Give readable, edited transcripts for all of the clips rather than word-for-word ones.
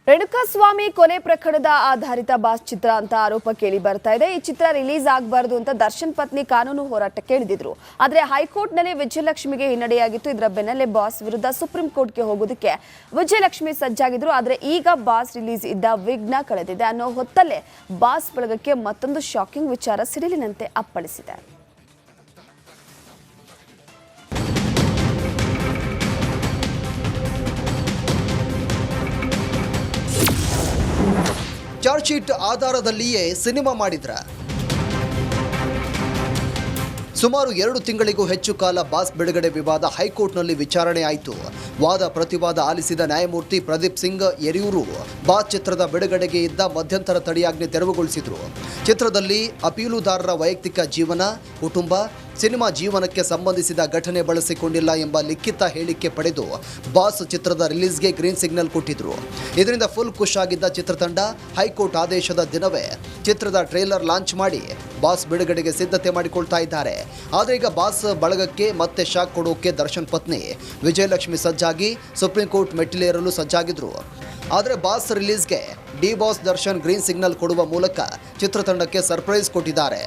ರೇಣುಕಾಸ್ವಾಮಿ ಕೊಲೆ ಪ್ರಕರಣದ ಆಧಾರಿತ ಬಾಸ್ ಚಿತ್ರ ಅಂತ ಆರೋಪ ಕೇಳಿ ಬರ್ತಾ ಇದೆ. ಈ ಚಿತ್ರ ರಿಲೀಸ್ ಆಗಬಾರದು ಅಂತ ದರ್ಶನ್ ಪತ್ನಿ ಕಾನೂನು ಹೋರಾಟಕ್ಕೆ ಇಳಿದಿದ್ರು. ಆದರೆ ಹೈಕೋರ್ಟ್ನಲ್ಲಿ ವಿಜಯಲಕ್ಷ್ಮಿಗೆ ಹಿನ್ನಡೆಯಾಗಿತ್ತು. ಇದರ ಬೆನ್ನಲ್ಲೇ ಬಾಸ್ ವಿರುದ್ಧ ಸುಪ್ರೀಂ ಕೋರ್ಟ್ಗೆ ಹೋಗೋದಕ್ಕೆ ವಿಜಯಲಕ್ಷ್ಮಿ ಸಜ್ಜಾಗಿದ್ರು. ಆದರೆ ಈಗ ಬಾಸ್ ರಿಲೀಸ್ ಇದ್ದ ವಿಘ್ನ ಕಳೆದಿದೆ ಅನ್ನೋ ಹೊತ್ತಲ್ಲೇ ಬಾಸ್ ಬಳಗಕ್ಕೆ ಮತ್ತೊಂದು ಶಾಕಿಂಗ್ ವಿಚಾರ ಸಿಡಿಲಿನಂತೆ ಅಪ್ಪಳಿಸಿದೆ. ಚಾರ್ಜ್ ಶೀಟ್ ಆಧಾರದಲ್ಲಿಯೇ ಸಿನಿಮಾ ಮಾಡಿದ್ರ ಸುಮಾರು 2 ತಿಂಗಳಿಗೂ ಹೆಚ್ಚು ಕಾಲ ಬಾಸ್ ಬಿಡುಗಡೆ ವಿವಾದ ಹೈಕೋರ್ಟ್ನಲ್ಲಿ ವಿಚಾರಣೆ ಆಯಿತು. ವಾದ ಪ್ರತಿವಾದ ಆಲಿಸಿದ ನ್ಯಾಯಮೂರ್ತಿ ಪ್ರದೀಪ್ ಸಿಂಗ್ ಯರಿಯೂರು ಬಾಸ್ ಚಿತ್ರದ ಬಿಡುಗಡೆಗೆ ಇದ್ದ ಮಧ್ಯಂತರ ತಡೆಯಾಜ್ಞೆ ತೆರವುಗೊಳಿಸಿದರು. ಚಿತ್ರದಲ್ಲಿ ಅಪೀಲುದಾರರ ವೈಯಕ್ತಿಕ ಜೀವನ, ಕುಟುಂಬ, ಸಿನಿಮಾ ಜೀವನಕ್ಕೆ ಸಂಬಂಧಿಸಿದ ಘಟನೆ ಬಳಸಿಕೊಂಡಿಲ್ಲ ಎಂಬ ಲಿಖಿತ ಹೇಳಿಕೆ ಪಡೆದು ಬಾಸ್ ಚಿತ್ರದ ರಿಲೀಸ್ಗೆ ಗ್ರೀನ್ ಸಿಗ್ನಲ್ ಕೊಟ್ಟಿದ್ರು. ಇದರಿಂದ ಫುಲ್ ಖುಷ್ ಆಗಿದ್ದ ಚಿತ್ರತಂಡ ಹೈಕೋರ್ಟ್ ಆದೇಶದ ದಿನವೇ ಚಿತ್ರದ ಟ್ರೇಲರ್ ಲಾಂಚ್ ಮಾಡಿ ಬಾಸ್ ಬಿಡುಗಡೆಗೆ ಸಿದ್ಧತೆ ಮಾಡಿಕೊಳ್ತಾ ಇದ್ದಾರೆ. ಆದರೆ ಈಗ ಬಾಸ್ ಬಳಗಕ್ಕೆ ಮತ್ತೆ ಶಾಕ್ ಕೊಡೋಕೆ ದರ್ಶನ್ ಪತ್ನಿ ವಿಜಯಲಕ್ಷ್ಮಿ ಸಜ್ಜಾಗಿ ಸುಪ್ರೀಂ ಕೋರ್ಟ್ ಮೆಟ್ಟಿಲೇರಲು ಸಜ್ಜಾಗಿದ್ರು. ಆದರೆ ಬಾಸ್ ರಿಲೀಸ್ಗೆ D boss Darshan green signal ಕೊಡುವ ಮೂಲಕ ಚಿತ್ರತಂಡಕ್ಕೆ ಸರ್ಪ್ರೈಸ್ ಕೊಟ್ಟಿದ್ದಾರೆ.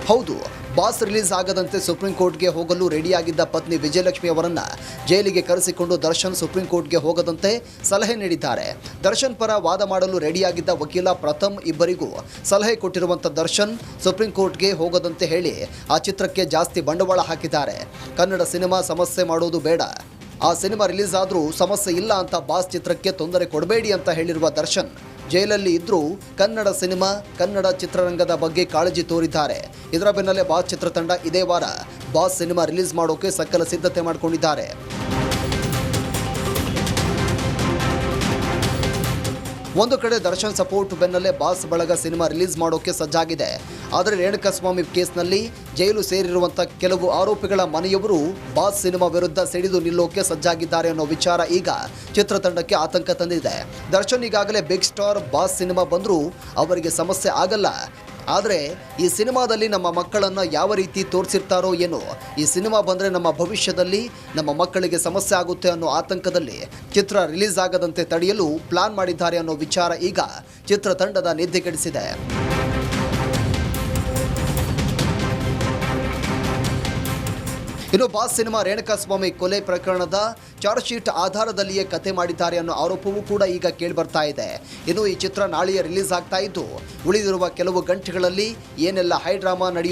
ಹೌದು, ಬಾಸ್ ರಿಲೀಸ್ ಆಗದಂತೆ ಸುಪ್ರೀಂ ಕೋರ್ಟ್ಗೆ ಹೋಗಲು ರೆಡಿಯಾಗಿದ್ದ ಪತ್ನಿ ವಿಜಯಲಕ್ಷ್ಮಿ ಅವರನ್ನ ಜೈಲಿಗೆ ಕರೆಸಿಕೊಂಡು ದರ್ಶನ್ ಸುಪ್ರೀಂ ಕೋರ್ಟ್ಗೆ ಹೋಗದಂತೆ ಸಲಹೆ ನೀಡಿದ್ದಾರೆ. ದರ್ಶನ್ ಪರ ವಾದ ಮಾಡಲು ರೆಡಿಯಾಗಿದ್ದ ವಕೀಲ ಪ್ರಥಮ್ ಇಬ್ಬರಿಗೂ ಸಲಹೆ ಕೊಟ್ಟಿರುವಂಥ ದರ್ಶನ್ ಸುಪ್ರೀಂ ಕೋರ್ಟ್ಗೆ ಹೋಗದಂತೆ ಹೇಳಿ ಆ ಚಿತ್ರಕ್ಕೆ ಜಾಸ್ತಿ ಬಂಡವಾಳ ಹಾಕಿದ್ದಾರೆ. ಕನ್ನಡ ಸಿನಿಮಾ ಸಮಸ್ಯೆ ಮಾಡೋದು ಬೇಡ, ಆ ಸಿನಿಮಾ ರಿಲೀಸ್ ಆದರೂ ಸಮಸ್ಯೆ ಇಲ್ಲ ಅಂತ ಬಾಸ್ ಚಿತ್ರಕ್ಕೆ ತೊಂದರೆ ಕೊಡಬೇಡಿ ಅಂತ ಹೇಳಿರುವ ದರ್ಶನ್ ಜೈಲಲ್ಲಿ ಇದ್ರೂ ಕನ್ನಡ ಸಿನಿಮಾ, ಕನ್ನಡ ಚಿತ್ರರಂಗದ ಬಗ್ಗೆ ಕಾಳಜಿ ತೋರಿದ್ದಾರೆ. ಇದರ ಬೆನ್ನಲ್ಲೇ ಬಾಸ್ ಚಿತ್ರತಂಡ ಇದೇ ವಾರ ಬಾಸ್ ಸಿನಿಮಾ ರಿಲೀಸ್ ಮಾಡೋಕೆ ಸಕಲ ಸಿದ್ಧತೆ ಮಾಡಿಕೊಂಡಿದ್ದಾರೆ. ಒಂದು ಕಡೆ ದರ್ಶನ್ ಸಪೋರ್ಟ್ ಬೆನ್ನಲ್ಲೇ ಬಾಸ್ ಬಳಗ ಸಿನಿಮಾ ರಿಲೀಸ್ ಮಾಡೋಕೆ ಸಜ್ಜಾಗಿದೆ. ಆದರೆ ರೇಣುಕಾಸ್ವಾಮಿ ಕೇಸ್ನಲ್ಲಿ ಜೈಲು ಸೇರಿರುವಂಥ ಕೆಲವು ಆರೋಪಿಗಳ ಮನೆಯವರು ಬಾಸ್ ಸಿನಿಮಾ ವಿರುದ್ಧ ಸಿಡಿದು ನಿಲ್ಲೋಕೆ ಸಜ್ಜಾಗಿದ್ದಾರೆ ಅನ್ನೋ ವಿಚಾರ ಈಗ ಚಿತ್ರತಂಡಕ್ಕೆ ಆತಂಕ ತಂದಿದೆ. ದರ್ಶನ್ ಈಗಾಗಲೇ ಬಿಗ್ ಸ್ಟಾರ್, ಬಾಸ್ ಸಿನಿಮಾ ಬಂದರೂ ಅವರಿಗೆ ಸಮಸ್ಯೆ ಆಗಲ್ಲ. ಆದರೆ ಈ ಸಿನಿಮಾದಲ್ಲಿ ನಮ್ಮ ಮಕ್ಕಳನ್ನು ಯಾವ ರೀತಿ ತೋರಿಸಿರ್ತಾರೋ ಏನೋ, ಈ ಸಿನಿಮಾ ಬಂದರೆ ನಮ್ಮ ಭವಿಷ್ಯದಲ್ಲಿ ನಮ್ಮ ಮಕ್ಕಳಿಗೆ ಸಮಸ್ಯೆ ಆಗುತ್ತೆ ಅನ್ನೋ ಆತಂಕದಲ್ಲಿ ಚಿತ್ರ ರಿಲೀಸ್ ಆಗದಂತೆ ತಡೆಯಲು ಪ್ಲಾನ್ ಮಾಡಿದ್ದಾರೆ ಅನ್ನೋ ವಿಚಾರ ಈಗ ಚಿತ್ರತಂಡದ ನಿದ್ದೆಗೆಡಿಸಿದೆ. ಇನ್ನು ಬಾಸ್ ಸಿನಿಮಾ ರೇಣುಕಾಸ್ವಾಮಿ ಕೊಲೆ ಪ್ರಕರಣದ ಚಾರ್ಜ್ ಶೀಟ್ ಆಧಾರದಲ್ಲಿಯೇ ಕತೆ ಮಾಡಿದ್ದಾರೆ ಅನ್ನೋ ಆರೋಪವೂ ಕೂಡ ಈಗ ಕೇಳಿಬರ್ತಾ ಇದೆ. ಇನ್ನು ಈ ಚಿತ್ರ ನಾಳೆಯೇ ರಿಲೀಸ್ ಆಗ್ತಾ ಇದ್ದು, ಉಳಿದಿರುವ ಕೆಲವು ಗಂಟೆಗಳಲ್ಲಿ ಏನೆಲ್ಲ ಹೈ ಡ್ರಾಮಾ ನಡೆಯುತ್ತೆ